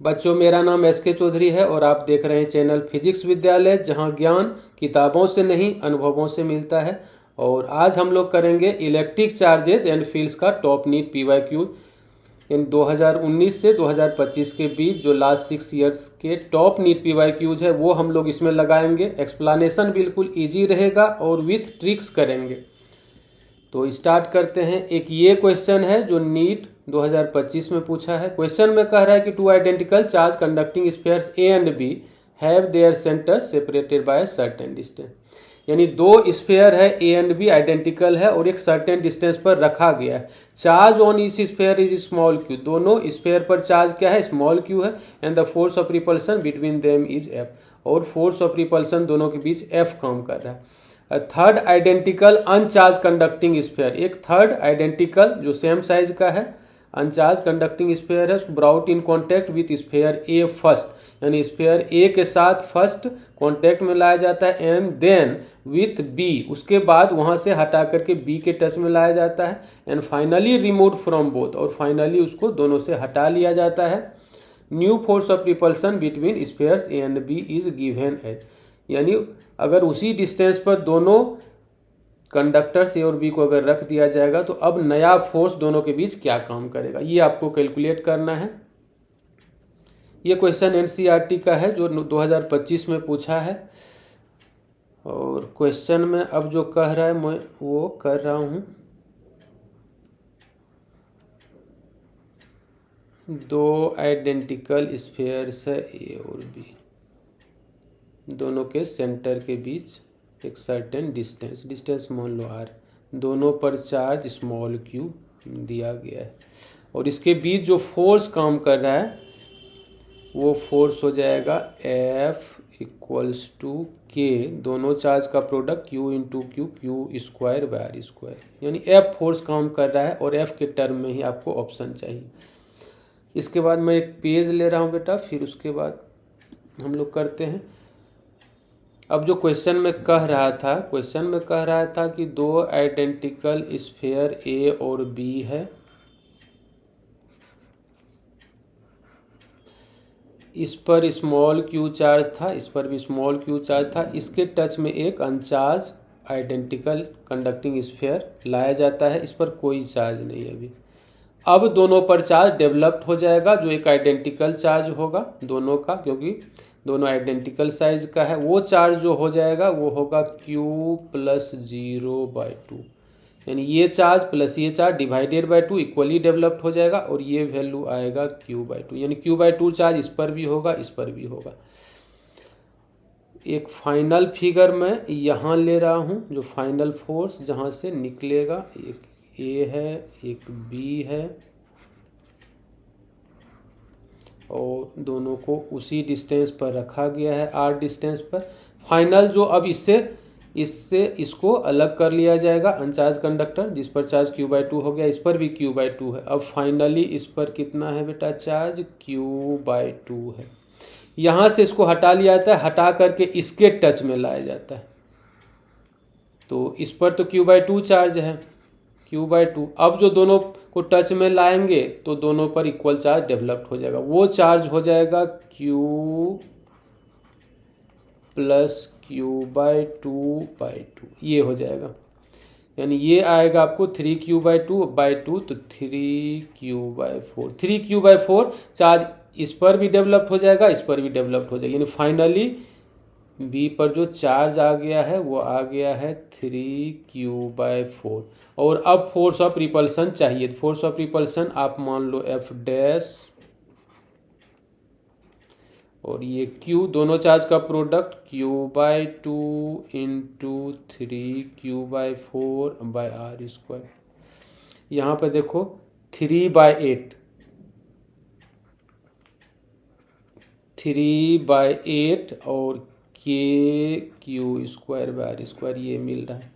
बच्चों, मेरा नाम एस.के. चौधरी है और आप देख रहे हैं चैनल फिजिक्स विद्यालय, जहां ज्ञान किताबों से नहीं अनुभवों से मिलता है। और आज हम लोग करेंगे इलेक्ट्रिक चार्जेज एंड फील्ड्स का टॉप नीट पीवाईक्यू इन 2019 से 2025 के बीच जो लास्ट 6 ईयर्स के टॉप नीट पीवाईक्यूज है वो हम लोग इसमें लगाएंगे। एक्सप्लेनेशन बिल्कुल इजी रहेगा और विथ ट्रिक्स करेंगे। तो स्टार्ट करते हैं। एक ये क्वेश्चन है जो नीट 2025 में पूछा है। क्वेश्चन में कह रहा है कि two identical charge conducting spheres A and B have their centres separated by certain distance. यानी दो स्फीयर है, ए एंड बी आइडेंटिकल है और एक सर्टेन डिस्टेंस पर रखा गया है। चार्ज ऑन इस स्फीयर इज स्मॉल क्यू। दोनों स्फीयर पर चार्ज क्या है? स्मॉल क्यू है। And the force of repulsion between them is F. और फोर्स ऑफ रिपल्सन दोनों के बीच एफ काम कर रहा है। थर्ड आइडेंटिकल अनचार्ज कंडक्टिंग स्फीयर, एक थर्ड आइडेंटिकल जो सेम साइज का है अनचार्ज कंडक्टिंग स्फीयर है, brought in contact with sphere A first. यानी स्फीयर ए के साथ फर्स्ट कांटेक्ट में लाया जाता है एंड देन विथ बी, उसके बाद वहां से हटा करके बी के टच में लाया जाता है and finally remove from both, और फाइनली उसको दोनों से हटा लिया जाता है। New force of repulsion between spheres A and B is given at. यानी अगर उसी डिस्टेंस पर दोनों कंडक्टर्स ए और बी को अगर रख दिया जाएगा तो अब नया फोर्स दोनों के बीच क्या काम करेगा, ये आपको कैलकुलेट करना है। ये क्वेश्चन एनसीईआरटी का है जो 2025 में पूछा है। और क्वेश्चन में अब जो कह रहा है मैं वो कर रहा हूं। दो आइडेंटिकल स्फीयर्स है ए और बी, दोनों के सेंटर के बीच एक सर्टेन डिस्टेंस मान लो आर, दोनों पर चार्ज स्मॉल क्यू दिया गया है और इसके बीच जो फोर्स काम कर रहा है वो फोर्स हो जाएगा F इक्वल्स टू के, दोनों चार्ज का product Q into q square by r square. यानी F फोर्स काम कर रहा है और F के टर्म में ही आपको ऑप्शन चाहिए। इसके बाद मैं एक पेज ले रहा हूँ बेटा, फिर उसके बाद हम लोग करते हैं। अब जो क्वेश्चन में कह रहा था कि दो आइडेंटिकल स्फीयर ए और बी है, इस पर स्मॉल क्यू चार्ज था, इस पर भी स्मॉल क्यू चार्ज था। इसके टच में एक अनचार्ज आइडेंटिकल कंडक्टिंग स्फीयर लाया जाता है, इस पर कोई चार्ज नहीं है अभी। अब दोनों पर चार्ज डेवलप्ड हो जाएगा, जो एक आइडेंटिकल चार्ज होगा दोनों का, क्योंकि दोनों आइडेंटिकल साइज का है। वो चार्ज जो हो जाएगा वो होगा Q प्लस 0/2। यानी ये चार्ज प्लस ये charge divided by 2 equally developed हो जाएगा और ये वैल्यू आएगा Q/2। यानी Q/2 चार्ज इस पर भी होगा, इस पर भी होगा। एक फाइनल फिगर मैं यहाँ ले रहा हूँ, जो फाइनल फोर्स जहाँ से निकलेगा, एक A है एक B है और दोनों को उसी डिस्टेंस पर रखा गया है, R डिस्टेंस पर। फाइनल जो अब इसको अलग कर लिया जाएगा, अनचार्ज कंडक्टर जिस पर चार्ज Q/2 हो गया, इस पर भी Q/2 है। अब फाइनली इस पर कितना है बेटा चार्ज? Q/2 है। यहाँ से इसको हटा लिया जाता है, हटा करके इसके टच में लाया जाता है, तो इस पर तो Q/2 चार्ज है, Q/2। अब जो दोनों को टच में लाएंगे तो दोनों पर इक्वल चार्ज डेवलप्ड हो जाएगा। वो चार्ज हो जाएगा Q प्लस Q/2/2, ये हो जाएगा। यानी ये आएगा आपको 3Q/2/2, तो 3Q/4। 3Q/4 चार्ज इस पर भी डेवलप्ड हो जाएगा, इस पर भी डेवलप्ड हो जाएगा। यानी फाइनली बी पर जो चार्ज आ गया है वो आ गया है 3Q/4। और अब फोर्स ऑफ रिपल्सन चाहिए। फोर्स ऑफ रिपल्सन आप मान लो F डैश और ये Q, दोनों चार्ज का प्रोडक्ट Q/2 इंटू 3Q/4/r²। यहाँ पे देखो 3/8 और KQ²/r², ये मिल रहा है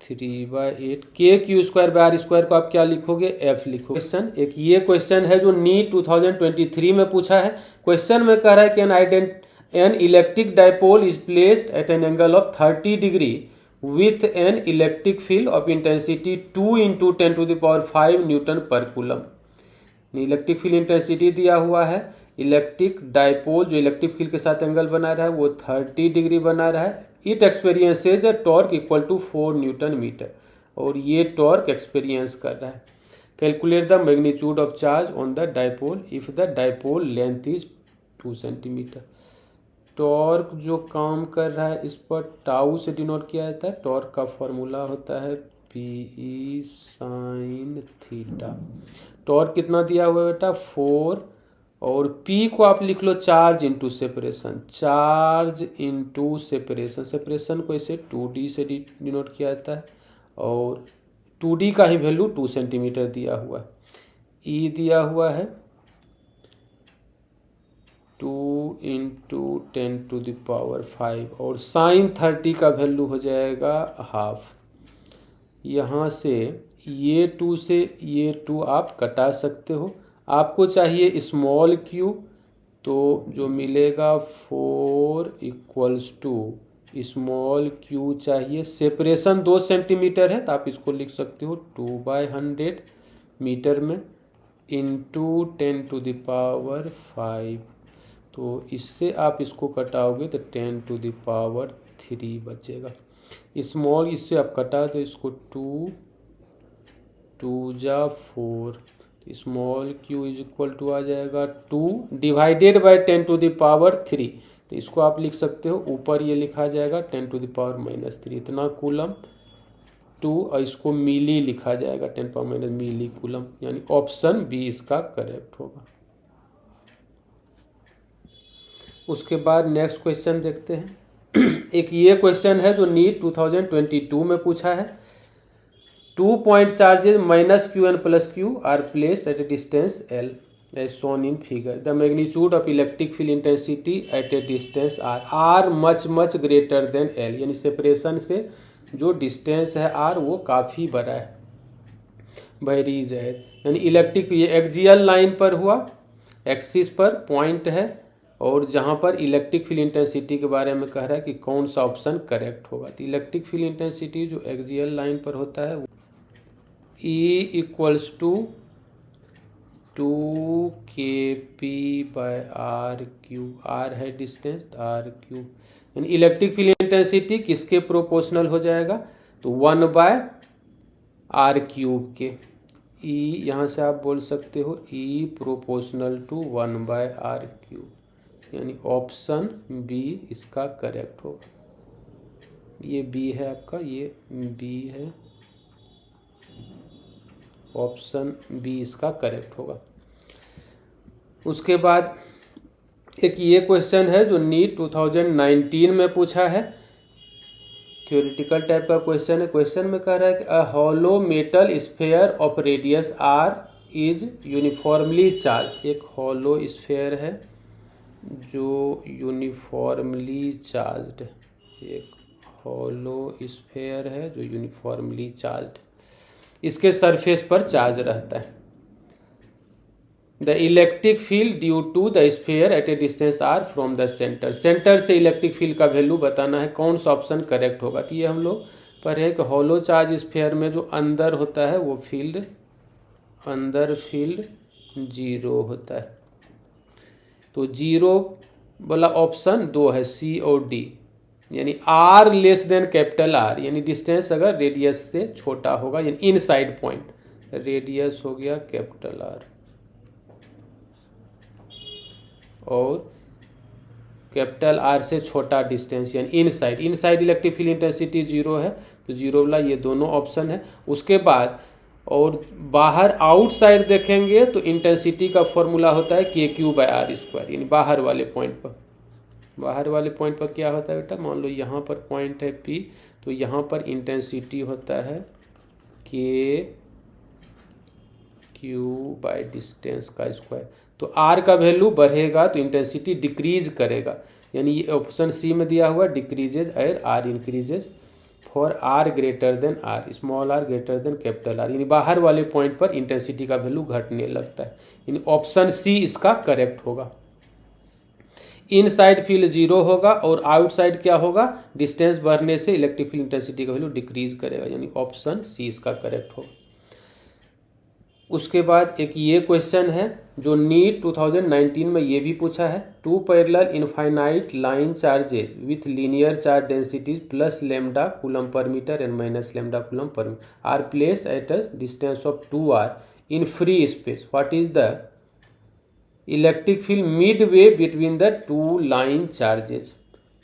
3/8। KQ²/r² को आप क्या लिखोगे? F लिखोगे। क्वेश्चन एक ये क्वेश्चन है जो नीट 2023 में पूछा है। क्वेश्चन में कह रहा है कि an electric dipole is placed at an angle of 30 degree with an electric field of intensity 2 × 10⁵ N पर कूलम। इलेक्ट्रिक फील्ड इंटेंसिटी दिया हुआ है, इलेक्ट्रिक डाइपोल जो इलेक्ट्रिक फील्ड के साथ एंगल बना रहा है वो 30 डिग्री बना रहा है। It experiences a torque equal to 4 newton metre, और ये टॉर्क एक्सपीरियंस कर रहा है। Calculate the magnitude of charge on the dipole if the dipole length is 2 centimetre. Torque जो काम कर रहा है इस पर टाउ से डिनोट किया जाता है। टॉर्क का फॉर्मूला होता है पी साइन थीटा। टॉर्क कितना दिया हुआ है बेटा 4, और P को आप लिख लो charge into separation, charge into separation. Separation को इसे 2D से डिनोट किया जाता है, और 2D का ही वैल्यू 2 सेंटीमीटर दिया हुआ है। E दिया हुआ है 2 इंटू 10⁵, और साइन 30 का वैल्यू हो जाएगा हाफ। यहाँ से ये 2 से ये 2 आप कटा सकते हो। आपको चाहिए स्मॉल q, तो जो मिलेगा 4 इक्वल्स टू स्मॉल q चाहिए। सेपरेशन 2 सेंटीमीटर है तो आप इसको लिख सकते हो 2/100 मीटर में इंटू 10⁵। तो इससे आप इसको कटाओगे तो 10⁻³ बचेगा। स्मॉल इससे आप कटा दो इसको 2 जा 4, small q is equal to आ जाएगा 2 डिवाइडेड बाय 10⁻³ तो इसको आप लिख सकते हो, ऊपर ये लिखा जाएगा 10⁻³ इतना कूलम 2, और इसको मिली लिखा जाएगा 10⁻³ मिली कूलम, यानी ऑप्शन बी इसका करेक्ट होगा। उसके बाद नेक्स्ट क्वेश्चन देखते हैं। एक ये क्वेश्चन है जो नीट 2022 में पूछा है। 2 point charges -qn + q are placed at a distance l as shown in figure. The magnitude of electric field intensity at a distance r much greater than l, यानी सेपरेशन से जो distance है r वो काफ़ी बड़ा है, very जाहिर। यानी इलेक्ट्रिक ये एक्सियल लाइन पर हुआ, एक्सिस पर पॉइंट है, और जहाँ पर इलेक्ट्रिक फील्ड इंटेंसिटी के बारे में कह रहा है कि कौन सा ऑप्शन करेक्ट होगा। तो इलेक्ट्रिक फील्ड इंटेंसिटी जो एक्सियल लाइन पर होता है E equals to 2kp/r³, r है डिस्टेंस r³, यानी इलेक्ट्रिक फील्ड इंटेंसिटी किसके प्रोपोर्शनल हो जाएगा तो 1/r³ के। E यहाँ से आप बोल सकते हो E प्रोपोर्शनल टू 1/r³, यानी ऑप्शन बी इसका करेक्ट होगा। ये बी है आपका, ये बी है, ऑप्शन बी इसका करेक्ट होगा। उसके बाद एक ये क्वेश्चन है जो नीट 2019 में पूछा है, थ्योरेटिकल टाइप का क्वेश्चन है। क्वेश्चन में कह रहा है कि a hollow metal sphere of radius R is uniformly charge. एक हॉलो स्फेयर है जो यूनिफॉर्मली चार्ज्ड है, एक हॉलो स्फेयर है जो यूनिफॉर्मली चार्ज्ड, इसके सरफेस पर चार्ज रहता है। The electric field due to the sphere at a distance R from the centre. Centre से इलेक्ट्रिक फील्ड का वैल्यू बताना है, कौन सा ऑप्शन करेक्ट होगा। तो ये हम लोग पढ़े कि हॉलो चार्ज स्फेयर में जो अंदर होता है वो फील्ड, अंदर फील्ड 0 होता है। तो 0 वाला ऑप्शन 2 है, सी और डी, यानी r less than capital R, यानी डिस्टेंस अगर रेडियस से छोटा होगा, यानी इनसाइड पॉइंट, रेडियस हो गया कैपिटल R और कैपिटल R से छोटा डिस्टेंस यानी inside. Inside electric field intensity 0 है, तो 0 वाला ये दोनों ऑप्शन है। उसके बाद और बाहर आउटसाइड देखेंगे तो इंटेंसिटी का फॉर्मूला होता है KQ/R², यानी बाहर वाले पॉइंट पर। बाहर वाले पॉइंट पर क्या होता है बेटा, मान लो यहाँ पर पॉइंट है P, तो यहाँ पर इंटेंसिटी होता है KQ/डिस्टेंस का स्क्वायर। तो R का वैल्यू बढ़ेगा तो इंटेंसिटी डिक्रीज करेगा, यानी ये ऑप्शन सी में दिया हुआ decreases air R increases for R greater than R, small r greater than capital R, यानी बाहर वाले पॉइंट पर इंटेंसिटी का वैल्यू घटने लगता है, यानी ऑप्शन सी इसका करेक्ट होगा। इनसाइड फील्ड 0 होगा और आउटसाइड क्या होगा, डिस्टेंस बढ़ने से इलेक्ट्रिक फील्ड इंटेंसिटी का वैल्यू डिक्रीज करेगा, यानी ऑप्शन सी इसका करेक्ट होगा। उसके बाद एक ये क्वेश्चन है जो नीट 2019 में ये भी पूछा है, two parallel infinite line charges with linear charge densities plus lambda coulomb per metre and minus lambda coulomb per metre are placed at a distance of 2r in free space. What is the electric field midway between the two line charges.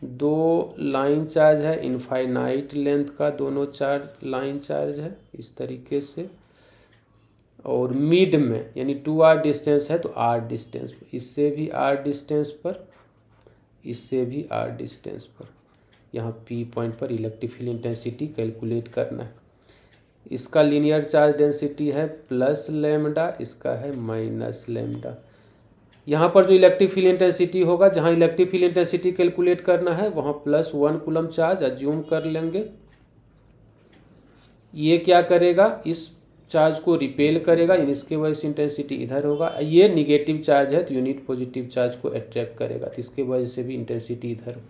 दो line charge है, infinite length का दोनों line charge है इस तरीके से, और mid में यानी 2r डिस्टेंस है तो r डिस्टेंस पर, इससे भी r डिस्टेंस पर, इससे भी r डिस्टेंस पर, यहाँ P पॉइंट पर इलेक्ट्रिक फील्ड इंटेंसिटी कैलकुलेट करना है. इसका लीनियर चार्ज डेंसिटी है प्लस लेमडा, इसका है माइनस लेमडा. यहाँ पर जो इलेक्ट्रिक फील्ड इंटेंसिटी होगा, जहाँ इलेक्ट्रिक फील्ड इंटेंसिटी कैलकुलेट करना है वहाँ +1 कूलम चार्ज अज्यूम कर लेंगे. ये क्या करेगा, इस चार्ज को रिपेल करेगा, इसके वजह से इंटेंसिटी इधर होगा. ये निगेटिव चार्ज है तो यूनिट पॉजिटिव चार्ज को अट्रैक्ट करेगा, तो इसके वजह से भी इंटेंसिटी इधर.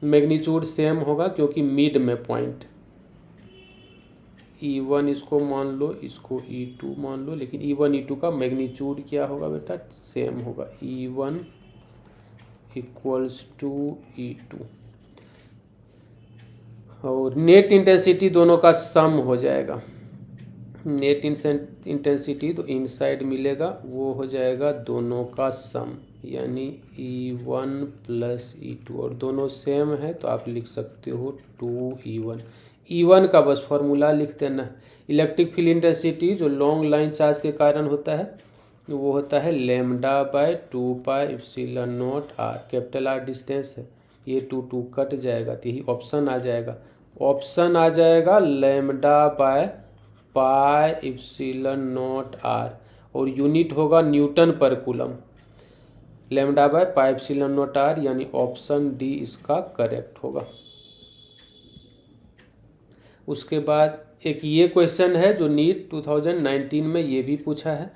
मैग्नीट्यूड सेम होगा क्योंकि मिड में पॉइंट. E1 इसको मान लो, इसको E2 मान लो, लेकिन E1 E2 का मैग्नीट्यूड क्या होगा बेटा, सेम होगा. E1 इक्वल्स टू E2 और नेट इंटेंसिटी दोनों का सम हो जाएगा. नेट इंटेंसिटी तो इनसाइड मिलेगा, वो हो जाएगा दोनों का सम, यानी E1 प्लस E2, और दोनों सेम है तो आप लिख सकते हो 2E1. E1 का बस फॉर्मूला लिख देना. इलेक्ट्रिक फील्ड इंटेंसिटी जो लॉन्ग लाइन चार्ज के कारण होता है वो होता है lambda by 2 epsilon not r. Capital R distance है, ये 2 कट जाएगा तो यही ऑप्शन आ जाएगा. ऑप्शन आ जाएगा lambda by pi epsilon not r, और यूनिट होगा न्यूटन पर coulomb. Lambda by pi epsilon not r, यानी ऑप्शन डी इसका करेक्ट होगा. उसके बाद एक ये क्वेश्चन है जो नीट 2019 में ये भी पूछा है.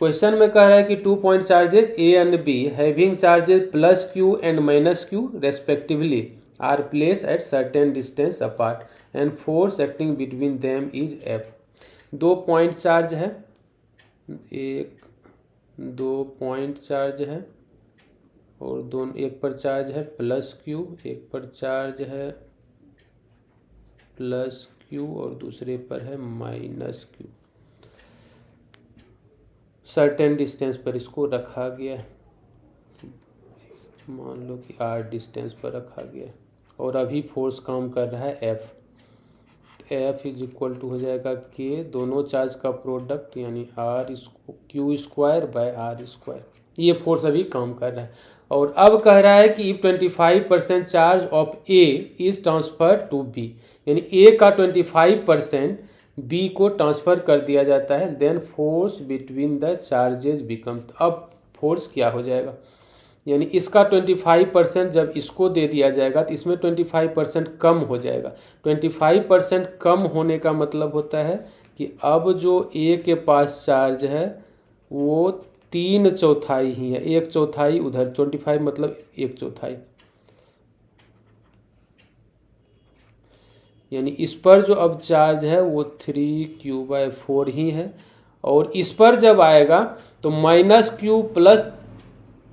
क्वेश्चन में कह रहा है कि 2 point charges A and B having charges +q and -q respectively are place at certain distance apart and force acting between them is F. 2 point charge है, एक 2 पॉइंट चार्ज है, और दोनों, एक पर चार्ज है +q, एक पर चार्ज है +q और दूसरे पर है -q. सर्टेन डिस्टेंस पर इसको रखा गया है, मान लो कि r डिस्टेंस पर रखा गया है, और अभी फोर्स काम कर रहा है F. F is equal to हो जाएगा K, दोनों चार्ज का प्रोडक्ट यानी Q²/r². ये फोर्स अभी काम कर रहा है. और अब कह रहा है कि 25% charge of A is transfer to B, यानी A का 25% B को ट्रांसफर कर दिया जाता है, then force between the charges become. अब फोर्स क्या हो जाएगा, यानी इसका 25% जब इसको दे दिया जाएगा तो इसमें 25% कम हो जाएगा. 25% कम होने का मतलब होता है कि अब जो A के पास चार्ज है वो 3/4 ही है, 1/4 उधर, 25 मतलब 1/4, यानी इस पर जो अब चार्ज है वो 3q/4 ही है. और इस पर जब आएगा तो -q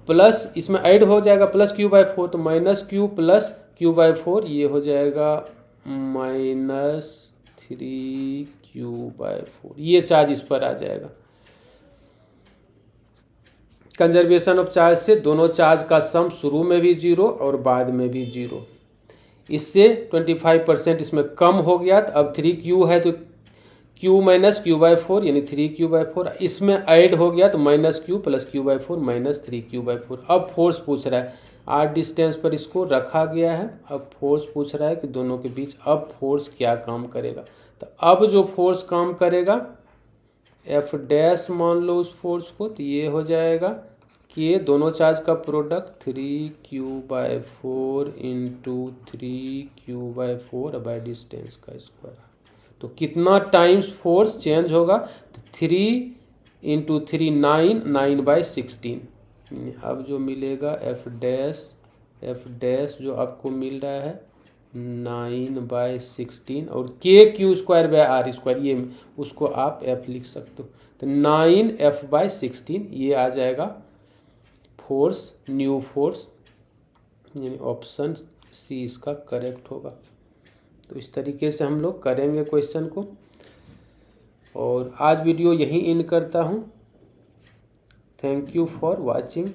प्लस इसमें ऐड हो जाएगा +q/4, तो -q प्लस q/4 ये हो जाएगा -3q/4. ये चार्ज इस पर आ जाएगा. कंजर्वेशन ऑफ चार्ज से दोनों चार्ज का सम शुरू में भी 0 और बाद में भी 0. इससे 25% इसमें कम हो गया, तो अब 3q है तो q - q/4 यानी 3q/4. इसमें ऐड हो गया तो -q प्लस q/4 -3q/4. अब फोर्स पूछ रहा है, r डिस्टेंस पर इसको रखा गया है. अब फोर्स पूछ रहा है कि दोनों के बीच अब फोर्स क्या काम करेगा. तो अब जो फोर्स काम करेगा F' मान लो उस फोर्स को, तो ये हो जाएगा कि दोनों चार्ज का product 3q/4 into 3q/4 distance का स्क्वायर. तो कितना टाइम्स फोर्स चेंज होगा, तो 3 इंटू 3 9/16. अब जो मिलेगा F' जो आपको मिल रहा है 9/16 और KQ²/R², ये उसको आप F लिख सकते हो। तो 9F/16 ये आ जाएगा फोर्स, न्यू फोर्स, यानी ऑप्शन सी इसका करेक्ट होगा। तो इस तरीके से हम लोग करेंगे क्वेश्चन को, और आज वीडियो यहीं एंड करता हूँ। Thank you for watching.